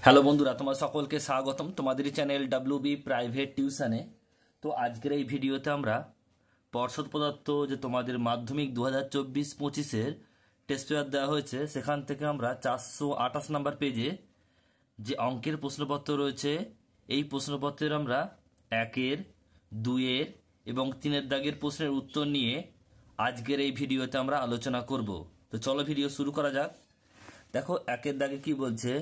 Hello বন্ধুরা, তোমার সকলকে স্বাগতম তোমাদের চ্যানেল ডাব্লিউবি প্রাইভেট টিউশনে। তো আজকের এই ভিডিওতে আমরা পর্ষদ প্রদত্ত যে তোমাদের মাধ্যমিক 2024-25-এর টেস্ট পেপার দেওয়া হয়েছে, সেখান থেকে আমরা 428 নাম্বার পেজে যে অঙ্কের প্রশ্নপত্র রয়েছে, এই প্রশ্নপত্রের আমরা 1-এর, 2-এর এবং 3-এর দাগের প্রশ্নের উত্তর নিয়ে আজকের এই ভিডিওতে আমরা আলোচনা করব। তো চলো ভিডিও শুরু করা যাক। দেখো 1-এর দাগে কি বলছে,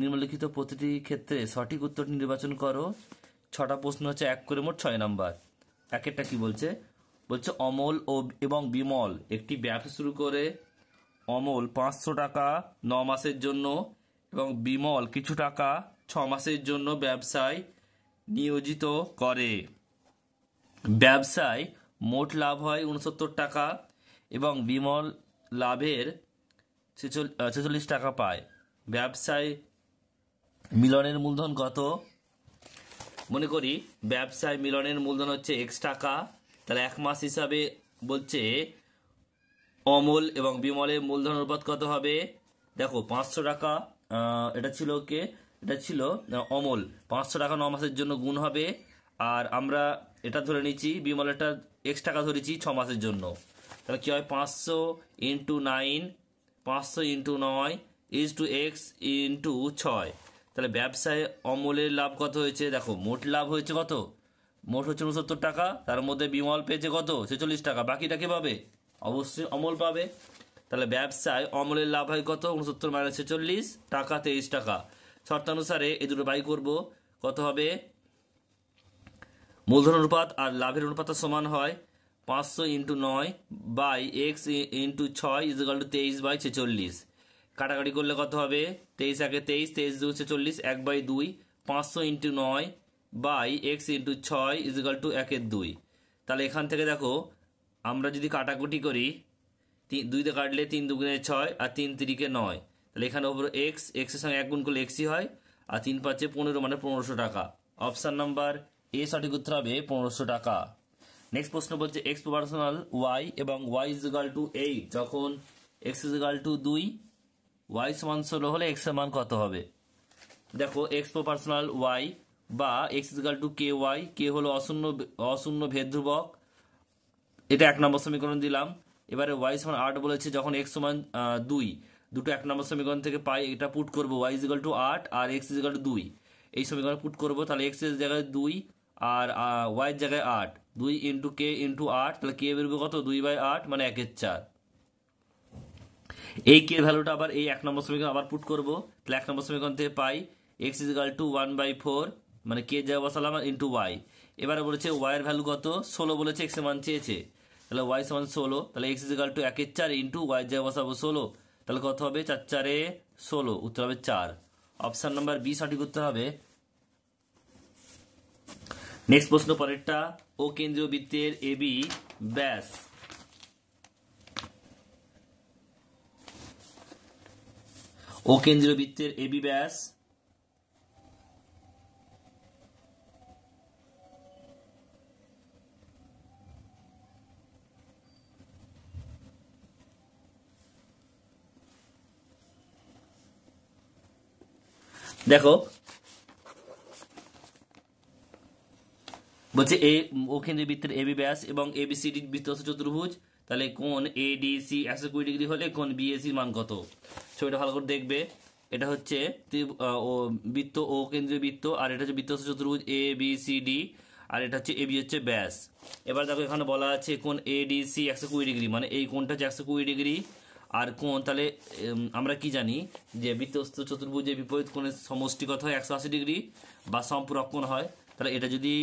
নিম্নলিখিত প্রতিটি ক্ষেত্রে সঠিক উত্তর নির্বাচন করো। 6টা প্রশ্ন হচ্ছে, 1 করে মোট 6 নাম্বার। 1-এরটা কি বলছে, অমল এবং বিমল একটি ব্যবসা শুরু করে। অমল 500 টাকা 9 মাসের জন্য এবং বিমল কিছু টাকা 6 মাসের জন্য ব্যবসায় নিয়োজিত করে। ব্যবসায় মোট লাভ হয় 69 টাকা এবং বিমল লাভের 46 টাকা পায়। ব্যবসায় মিলনের মূলধন কত? মনে করি ব্যবসায় মিলনের মূলধন হচ্ছে x টাকা, তাহলে 1 মাস হিসাবে বলছে অমল এবং বিমলের মূলধন অনুপাত কত হবে? দেখো 500 টাকা, এটা ছিল অমল 500 টাকা 9 মাসের জন্য গুণ হবে, আর আমরা এটা ধরে নিচ্ছি বিমলেরটা x টাকা ধরেছি 6 মাসের জন্য। তাহলে কি হয়, 500 into 9, 500 into 9 is two x into 6। তাহলে ব্যবসায় অমলের লাভ কত হয়েছে? দেখো মোট লাভ হয়েছে কত? মোট হচ্ছে 69 টাকা, তার মধ্যে বিমল পেয়েছে কত? 46 টাকা। বাকিটা কে পাবে? অবশ্যই অমল পাবে। তাহলে ব্যবসায় অমলের লাভ হয় কত? 69 মাইনাস 46 টাকা, 23 টাকা। শর্তানুসারে এই দুটো বাই করব, কত হবে? মূলধন অনুপাত আর লাভের অনুপাত সমান হয় 500 into 9 by x into 6 is equal to 23/46। কাটাকাটি করলে কত হবে? 23 একে 23, 23 2 46, 1/2। 500 into 9 by x into 6 is equal to 1/2। তাহলে এখান থেকে দেখো আমরা যদি কাটাকুটি করি, 2 দিয়ে কাটলে 3 2 6 আর 3 3 9। তাহলে এখানে ওপর এক্স এর সঙ্গে 1 গুণ করলে এক্সই হয়, আর 3 5 15 মানে 1500 টাকা। অপশান নাম্বার এ সঠিক উত্তর হবে 1500 টাকা। নেক্সট প্রশ্ন বলছে এক্স প্রপোর্শনাল ওয়াই এবং ওয়াই ইজ ইকুয়াল টু 8 যখন x is equal to 2, y সমান 16 হলে এক্স এর মান কত হবে? দেখো এক্স প্রপোর্শনাল ওয়াই বা x is equal to k y, k হলো অশূন্য ভেদ ধ্রুবক, এটা 1 নম্বর সমীকরণ দিলাম। এবারে ওয়াই সমান 8 বলেছে যখন এক্স সমান 2, দুটো 1 নম্বর সমীকরণ থেকে পাই, এটা পুট করবো ওয়াই ইজ ইকুয়াল টু 8 আর এক্স ইজ ইকুয়াল টু 2, এই সমীকরণ পুট করবো। তাহলে এক্স এর জায়গায় 2 আর ওয়াই এর জায়গায় 8, 2 ইন্টু কে ইন্টু 8, তাহলে কে বেরোবে কত? 2/8 মানে 1/4। এই কে ভ্যালুটা আবার এই 1 নম্বর সমীকরণ আবার পুট করবো, তাহলে 1 নম্বর সমীকরণ থেকে পাই এক্স ইজ ইকুয়াল টু 1/4 মানে কে জায়গায় বসালাম ইন্টু ওয়াই। এবারে বলেছে ওয়াই এর ভ্যালু কত? 16 বলেছে, এক্স এর মান চেয়েছে, তাহলে ওয়াই সমান 16, তাহলে x is equal to 1/4 into y জায়গায় বসাবো 16, তাহলে কত হবে? 4 4 16, উত্তর হবে 4। অপশন নাম্বার বি সঠিক উত্তর হবে। নেক্সট প্রশ্ন পরেরটা, ও কেন্দ্রীয় বৃত্তের এবি ব্যাস। ও কেন্দ্রীয় বৃত্তের এবি ব্যাস দেখো বলছে ও কেন্দ্রীয় বৃত্তের এবি ব্যাস এবং এবিসিডি বৃত্ত চতুর্ভুজ, তাহলে কোণ এডিসি 120 ডিগ্রি হলে কোণ বিএসির মান কত? ছবিটা ভালো করে দেখবে। এটা হচ্ছে বৃত্ত, ও কেন্দ্রীয় বৃত্ত, আর এটা হচ্ছে বৃত্ত চতুর্ভুজ এ বি সি ডি, আর এটা হচ্ছে এবি হচ্ছে ব্যাস। এবার দেখো এখানে বলা আছে কোণ এডিসি 120 ডিগ্রি, মানে এই কোণটা হচ্ছে 120 ডিগ্রি। আর কোণ তাহলে আমরা কি জানি যে বৃত্তস্থ চতুর্ভুজের বিপরীত কোণের সমষ্টি কত হয়? 180 ডিগ্রি বা সম্পূরক কোণ হয়। তাহলে এটা যদি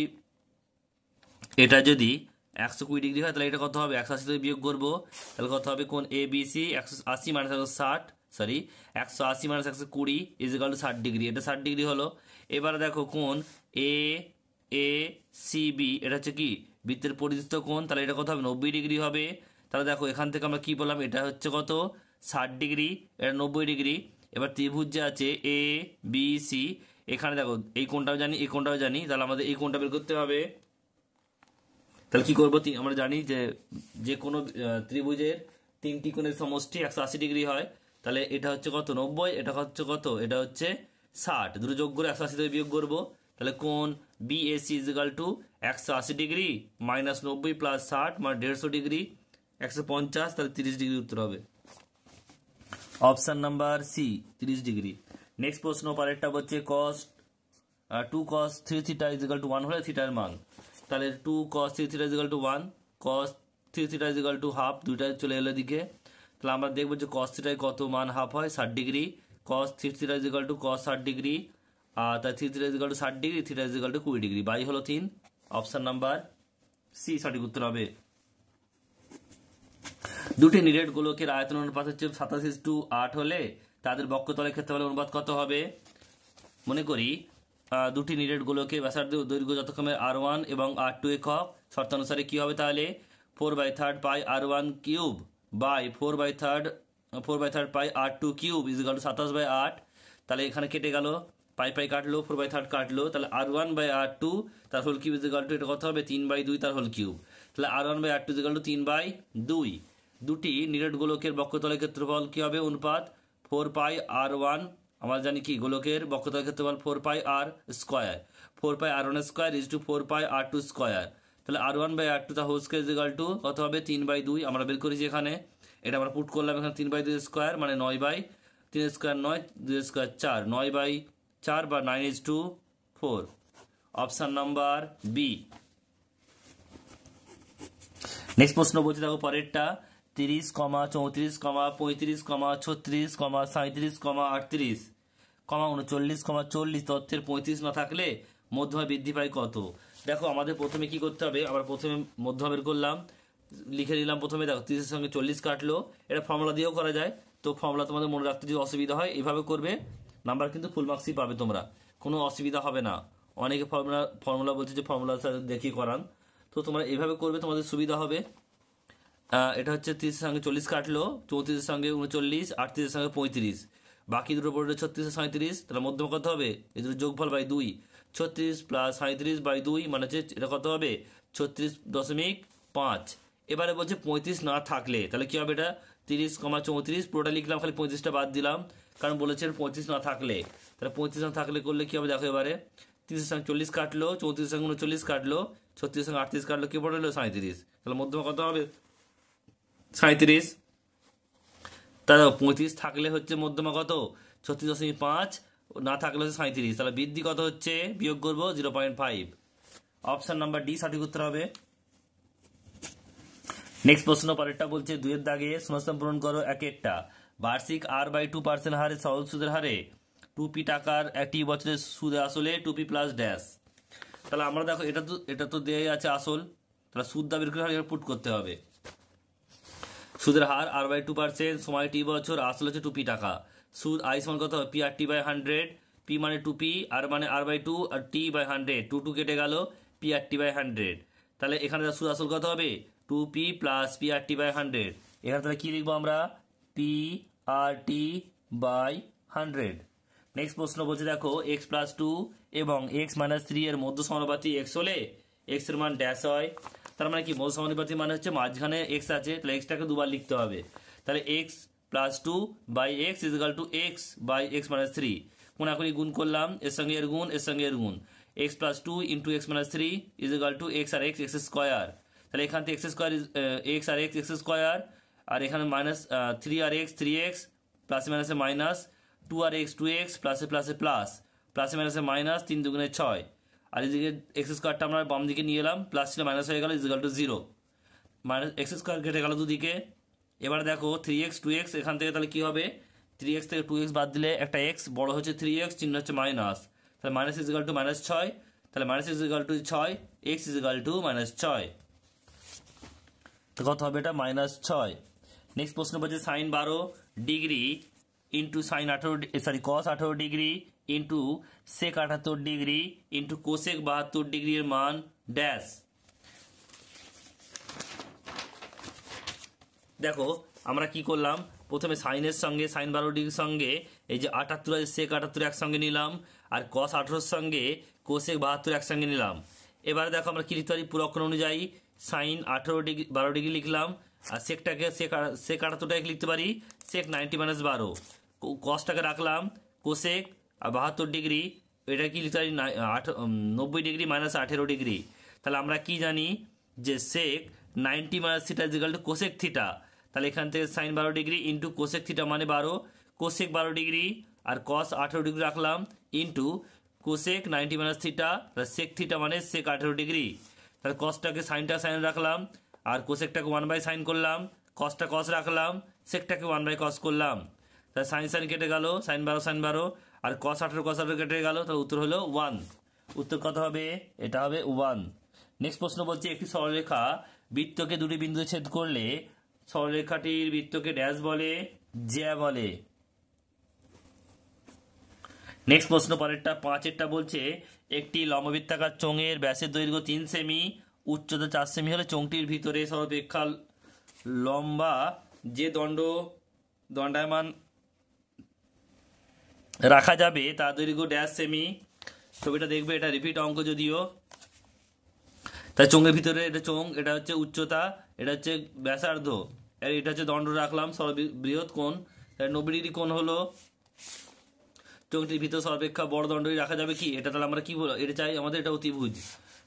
120 ডিগ্রি হয়, তাহলে এটা কত হবে? 180 থেকে বিয়োগ করবো, তাহলে কত হবে? কোণ A B C 180 minus 180 minus 120 is equal to 60 degree, এটা 60 ডিগ্রি হলো। এবারে দেখো কোণ এ এ সি বি, এটা হচ্ছে কি বৃত্তের পরিধিস্থ কোণ, তাহলে এটা কত হবে? 90 ডিগ্রি হবে। তাহলে দেখো এখান থেকে আমরা কি বললাম, এটা হচ্ছে কত? 60 ডিগ্রি, এটা 90 ডিগ্রি। এবার ত্রিভুজ যে আছে এ বি সি, এখানে দেখো এই কোণটাও জানি এই কোণটাও জানি, তাহলে আমাদের এই কোণটা বের করতে হবে। তাহলে কি করবো? আমরা জানি যে কোনো ত্রিভুজের 3টি কোণের সমষ্টি 180 ডিগ্রি হয়, তাহলে এটা হচ্ছে কত? 90, এটা হচ্ছে কত? এটা হচ্ছে 60, দুটো যোগ করে 180 থেকে বিয়োগ করবো, তাহলে কোণ BAC is equal to 180 degree minus 90 plus 60 মানে 150 ডিগ্রি 150, তাহলে 30 ডিগ্রি উত্তর হবে। Option number C 30 degree. Next প্রশ্ন পরেরটা হচ্ছে two cos 3 theta is equal to 1 হলে থিটার মান, তাহলে 2 cos 3 theta is equal to 1, cos 3 theta is equal to half, দুইটা চলে এলো দিকে, তাহলে আমরা দেখবো যে cos থিটায় কত মান হাফ হয় 60 degree, cos 3 theta is equal to cos 60 degree, আর তাই 3 theta is equal to 60 degree, theta is equal to 20 degree, by হলো 3, অপশন নাম্বার সি সঠিক উত্তর হবে। দুটি নিরেট গোলকের আয়তন অনুপাত হচ্ছে 27:8 হলে তাদের বক্ষতলের ক্ষেত্রফলের অনুপাত কত হবে? মনে করি দুটি নিরেট গোলকের ব্যাসার্ধ দৈর্ঘ্য যথাক্রমে R1 এবং R2 একক, শর্তানুসারে কি হবে তাহলে 4/3 pi R1 cube by 4/3 pi R2 cube is equal to 27/8, তাহলে এখানে কেটে গেল, পাই পাই কাটলো, 4/3 কাটলো, তাহলে R1 বাই R2 তার হোল কিউব ইজিক্যাল টু এটা কত হবে 3/2 তার হোল কিউব, তাহলে R1 by R2 is equal two 3/2। দুটি নিরেট গোলকের বক্ষতলের ক্ষেত্রফল কি হবে অনুপাত 4 পাই R1, আমরা জানি কি গোলকের বক্ষতলের ক্ষেত্রফল 4 pi R square, 4 pi R1 square is to 4 pi R2 square, তাহলে R1 বাই R2 তার হোল স্কয়ার ইজিক্যাল টু কত হবে 3/2, আমরা বের করেছি এখানে, এটা আমরা পুট করলাম এখানে 3/2 স্কয়ার মানে 9/3 স্কয়ার 9, 2 স্কয়ার 4, 9/4 বা 9:4, অপশন নাম্বার বি। নেক্সট প্রশ্ন বলছি দেখো পরেরটা 30, 34, 35, 36, 37, 38, 39, 40 তথ্যের 35 না থাকলে মধ্যমা বৃদ্ধি পায় কত? দেখো আমাদের প্রথমে কি করতে হবে, আমরা প্রথমে মধ্যমা বের করলাম, লিখে নিলাম প্রথমে, দেখো 30 সঙ্গে 40 কাটলো, এটা ফর্মুলা দিয়েও করা যায়, তো ফর্মুলা তোমাদের মনে রাখতে যদি অসুবিধা হয় এইভাবে করবে, নাম্বার কিন্তু ফুল মার্কসই পাবে তোমরা, কোনো অসুবিধা হবে না। অনেকে ফর্মুলা বলছে যে ফর্মুলা দেখিয়ে করান, তো তোমরা এইভাবে করবে তোমাদের সুবিধা হবে। এটা হচ্ছে 30 সঙ্গে 40 কাটলো, 34 সঙ্গে 39, 38 সঙ্গে 35, বাকি দুটো পড়লো 36 37, তাহলে মধ্যমা কত হবে এই দুটো যোগফল বাই 2, 36 প্লাস 37/2 মানে হচ্ছে এটা কত হবে 36.5। এবারে বলছে 35 না থাকলে তাহলে কি হবে, এটা 30, 34 পুরোটা লিখলাম, খালি 35টা বাদ দিলাম কারণ বলেছেন 35 না থাকলে, তাহলে 35 না থাকলে করলে কি হবে দেখো, এবারে 30 সঙ্গে 40 কাটলো, 34 সঙ্গে 39 কাটলো, 36 সঙ্গে 38 কাটলো, কি পড়লো 37, তাহলে মধ্যমা কত হবে 37, তাহলে 35 থাকলে হচ্ছে মধ্যমা কত 36.5, না থাকলে হচ্ছে 37, তাহলে বৃদ্ধি কত হচ্ছে বিয়োগ করবো 0.5, অপশন নাম্বার ডি সঠিক উত্তর হবে। নেক্সট প্রশ্ন পরেরটা বলছে 2 এর দাগে শূন্যস্থান পূরণ করো এক একটা, বার্ষিক R/2% হারে সহজ সুদের হারে 2p টাকার একটি বছরের সুদে আসলে 2p প্লাস ড্যাশ, তাহলে আমরা দেখো এটা তো দেয়াই আছে আসল, তাহলে সুদ দা বের করে পুট করতে হবে, সুদের হার R/2%, সময় টি বছর, আসল হচ্ছে 2p টাকা, সুদ আই সমান কত হবে PRT/100, p মানে 2p, আর মানে R/2 আর t/100, 2 কেটে গেল PRT/100, তাহলে এখানে সুদ আসল কত হবে 2p প্লাস PRT/100, এখানে তাহলে কি লিখবো আমরা PRT/100। নেক্সট প্রশ্ন বলছে দেখো x+2 এবং x-3 এর মধ্য সমানুপাতি x হলে x এর মান ড্যাশ হয়, তার মানে কি মধ্য সমানুপাতি মানে হচ্ছে মাঝখানে x আছে, তাহলে xটাকে দুবার লিখতে হবে, তাহলে x+2 by x is equal to x by x-3, কোনাকুনি গুণ করলাম, এর সঙ্গে এর গুণ, এর সঙ্গে এর গুণ, x+2 into x-3 is equal to x আর x স্কোয়ার, তাহলে এখান থেকে x আর x স্কোয়ার, আর এখানে মাইনাস 3 আর x 3x, প্লাসে মাইনাসে মাইনাস 2 আর x 2x, প্লাসে প্লাসে প্লাস, প্লাসে মাইনাসে মাইনাস, 3 দুগুণে 6, আর এদিকে এক্স স্কোয়ারটা আমরা বাম দিকে নিয়ে এলাম, প্লাস ছিল মাইনাস হয়ে গেল is equal to 0, minus x square কেটে গেল দুদিকে। এবার দেখো 3x 2x, এখান থেকে তাহলে কি হবে 3x থেকে 2x বাদ দিলে একটা x বড় হচ্ছে 3x, চিহ্ন হচ্ছে মাইনাস, তাহলে মাইনাস ইজিক্যাল টু -6, তাহলে minus is equal to 6, x is equal to -6, তো কত হবে এটা -6। নেক্সট প্রশ্ন বলছে sin 12 degree into cos 18 degree into sec 78 degree into cosec 72 degree এর মান ড্যাশ। দেখো আমরা কি করলাম, প্রথমে সাইনের সঙ্গে sin 12 ডিগ্রির সঙ্গে এই যে 78 আর sec 78 একসঙ্গে নিলাম, আর cos 18 সঙ্গে কোসেক 72 একসঙ্গে নিলাম। এবারে দেখো আমরা কি লিখতে পারি, পুরো অক্ষর অনুযায়ী sin 18 ডিগ্রি 12 ডিগ্রি লিখলাম, আর সেকটাকে sec 78টাকে লিখতে পারি sec 90 - 12, কসটাকে রাখলাম কোসেক আর 72 ডিগ্রি এটা কি লিখতে পারি 90 ডিগ্রি মাইনাস 18 ডিগ্রি। তাহলে আমরা কি জানি যে sec 90 minus theta is equal to cosec theta. তাহলে এখান থেকে sine 12 degree into cosec theta মানে 12, কোসেক 12 ডিগ্রি আর কস 18 ডিগ্রি রাখলাম into cosec 90 minus theta sec theta মানে সেক 18 ডিগ্রি। তাহলে কসটাকে সাইনটা সাইন রাখলাম আর কোসেকটাকে 1/sin করলাম, কসটা কস রাখলাম, সেকটাকে 1/cos করলাম। তাহলে সাইন সাইন কেটে গেল, সাইন 12 আর cos 18 কেটে গেল, তাহলে উত্তর হলো 1। উত্তর কত হবে? এটা হবে 1। নেক্সট প্রশ্ন বলছে একটি সরলরেখা বৃত্তকে দুটি বিন্দুতে ছেদ করলে সরলরেখাটির বৃত্তকে ড্যাশ বলে? জ্যা বলে। নেক্সট প্রশ্ন পরেরটা 5-এরটা বলছে একটি লম্ববৃত্তাকার চোঙের ব্যাসের দৈর্ঘ্য 3 সেমি, উচ্চতা 4 সেমি হলে চোঙটির ভিতরে সর্বাপেক্ষা লম্বা যে দণ্ডায়মান রাখা যাবে তার দৈর্ঘ্য ড্যাশ সেমি। ছবিটা দেখবে, এটা রিপিট অঙ্ক যদিও। তাই চোঙের ভিতরে এটা চোঙ, এটা হচ্ছে উচ্চতা, এটা হচ্ছে ব্যাসার্ধ, আর এটা হচ্ছে দণ্ড রাখলাম সর্ববৃহৎ কোণ। তাই 90 ডিগ্রি কোণ হলো চোঙটির ভিতর সর্বাপেক্ষা বড় দণ্ডই রাখা যাবে কি এটা। তাহলে আমরা কি বলবো, এটা চাই আমাদের, এটা অতিভুজ।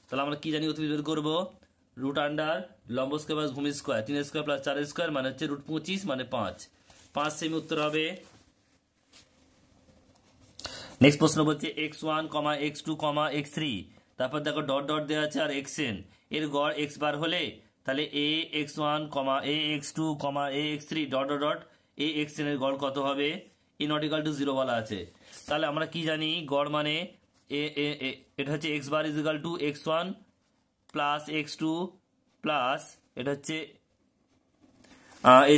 তাহলে আমরা কি জানি অতিভুজ বের করবো, রুট আন্ডার লম্ব স্কয়ার প্লাস ভূমি স্কয়ার 3 স্কয়ার প্লাস 4 স্কয়ার মানে হচ্ছে রুট 25 মানে 5 সেমি উত্তর হবে। নেক্সট প্রশ্ন বলছে x1, x2, x3, তারপর দেখো ডট ডট দেওয়া আছে আর xn এর গড় x বার হলে তাহলে ax1, ax2, ax3 dot dot dot axn এর গড় কত হবে? ই নট ইকুয়াল টু 0 বলা আছে। তাহলে আমরা কি জানি গড় মানে এটা হচ্ছে x bar is equal two x1 plus x2 plus এটা হচ্ছে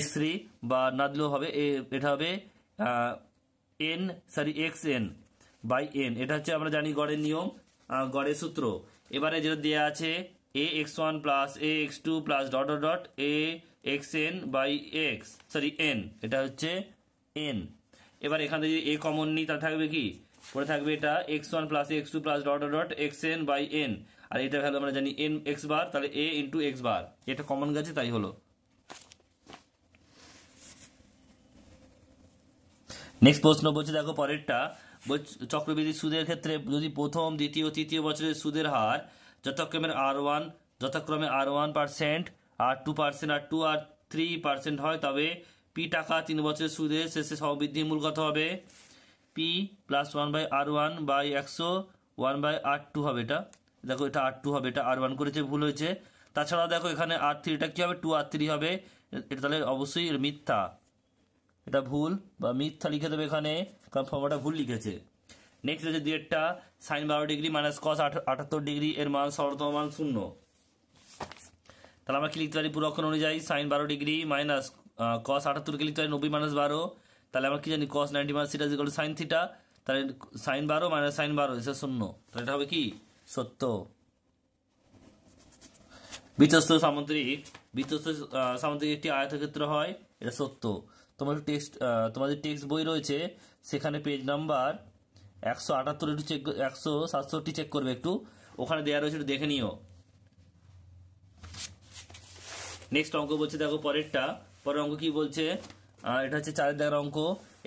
x3 বা না দিলেও হবে, এটা হবে xn বাই n। এটা হচ্ছে আমরা জানি গড়ের নিয়ম, গড়ের সূত্র। এবারে যেটা দেওয়া আছে ax1 plus ax2 plus dot dot dot axn by n, এটা হচ্ছে n। এবার এখান থেকে a কমন নিই, তাহলে থাকবে কি, পরে থাকবে এটা x1 plus x2 plus dot dot dot xn by n, আর এটা ভ্যালু আমরা জানি n x বার, তাহলে a ইন্টু x বার, এটা কমন গেছে তাই হলো। নেক্সট প্রশ্ন বলছে দেখো পরেরটা, চক্রবৃদ্ধি সুদের ক্ষেত্রে যদি প্রথম, দ্বিতীয়, তৃতীয় বছরের সুদের হার যথাক্রমে R1% R2% আর 2 আর 3% হয়, তবে p টাকা 3 বছরের সুদের শেষে সমবৃদ্ধির মূল কত হবে? p plus 1/R1 by 100 1/R2 হবে। এটা দেখো, এটা R2 হবে, এটা R1 করেছে, ভুল হয়েছে। তাছাড়া দেখো এখানে R3টা কি হবে? 2R3 হবে, এটা তাহলে অবশ্যই মিথ্যা, এটা ভুল বা মিথ্যা লিখে দেবে এখানে, কারণ ফর্মটা ভুল লিখেছে। নেক্সট হচ্ছে দুইটা sine 12 degree minus cos 78 degree এর মান সর্বতম মান 0। তাহলে আমরা কি লিখতে পারি পুরো অক্ষর অনুযায়ী? সাইন 12 ডিগ্রি মাইনাস কস 78 লিখতে পারি 90 মাইনাস 12। তাহলে আমরা কি জানি cos 90 minus theta equal to sine theta, তাহলে সাইন 12 মাইনাস সাইন 12 এটা 0, তাহলে এটা হবে কি সত্য। বৃত্তস্থ সামান্তরিক একটি আয়তক্ষেত্র হয়, এটা সত্য। তোমাদের টেক্সট বই রয়েছে, সেখানে পেজ নাম্বার 178 একটু চেক, 167 চেক করবে একটু, ওখানে দেওয়া রয়েছে, একটু দেখে নিও। নেক্সট অঙ্ক বলছে দেখো পরের অঙ্ক কি বলছে, এটা হচ্ছে 4 দাগের অঙ্ক,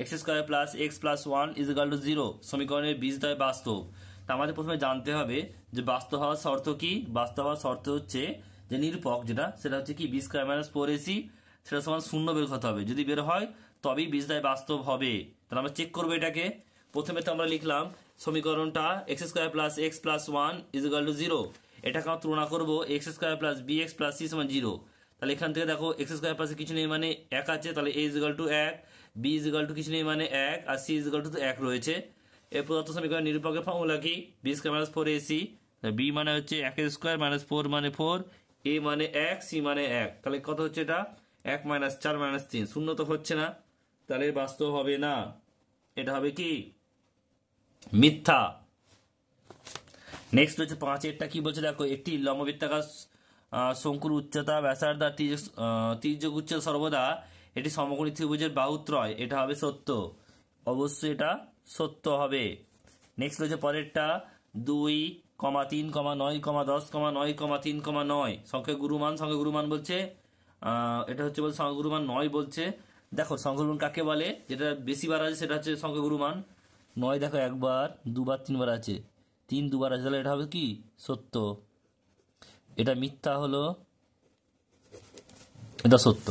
x² plus x plus 1 is equal two 0 সমীকরণের বীজদ্বয় বাস্তব। তা আমাদের প্রথমে জানতে হবে যে বাস্তব হওয়ার শর্ত কি। বাস্তব হওয়ার শর্ত হচ্ছে যে নিরূপক যেটা, সেটা হচ্ছে কি b² মাইনাস 4ac, সেটা সমান 0 বের করতে হবে। যদি বের হয় তবেই বীজদ্বয় বাস্তব হবে। তাহলে আমরা চেক করবো এটাকে। প্রথমে তো আমরা লিখলাম সমীকরণটা x² plus x plus 1 is equal two 0, এটাকে আমরা তুলনা করবো x² plus bx plus c সমান 0। তাহলে এখান থেকে দেখো x² প্লাসে কিছু নেই মানে 1 আছে, তাহলে a is equal two 1, b is equal two কিছু নেই মানে 1, আর c ইজ ইকুয়াল টু 1 রয়েছে। এর প্রদত্ত সমীকরণ নিরূপকের ফর্মুলা কি? b² মাইনাস 4ac, b মানে হচ্ছে 1² মাইনাস 4 মানে 4, a মানে 1, c মানে 1, তাহলে কত হচ্ছে এটা 1 মাইনাস 4 মাইনাস 3, শূন্য তো হচ্ছে না, তাহলে বাস্তব হবে না, এটা হবে কি মিথ্যা। নেক্সট হচ্ছে 5-এরটা কি বলছে দেখো, একটি লম্ববৃত্তাকার শঙ্কুর উচ্চতা ব্যাসার্ধ তির্যক উচ্চতা সর্বদা এটি সমকোণী ত্রিভুজের বাহুত্রয়, এটা হবে সত্য, অবশ্যই এটা সত্য হবে। নেক্সট হচ্ছে পরেরটা 2, 3, 9, 10, 9, 3, 9 সংখ্যা গুরুমান বলছে, এটা হচ্ছে বলছে সংখ্যা গুরুমান 9 বলছে। দেখো সংখ্যা গুরুমান কাকে বলে? যেটা বেশি বার আছে সেটা হচ্ছে সংখ্যা গুরুমান, 9 দেখো একবার দুবার তিনবার আছে, 3 দুবার আছে, তাহলে এটা হবে কি সত্য। এটা মিথ্যা হলো, এটা সত্য।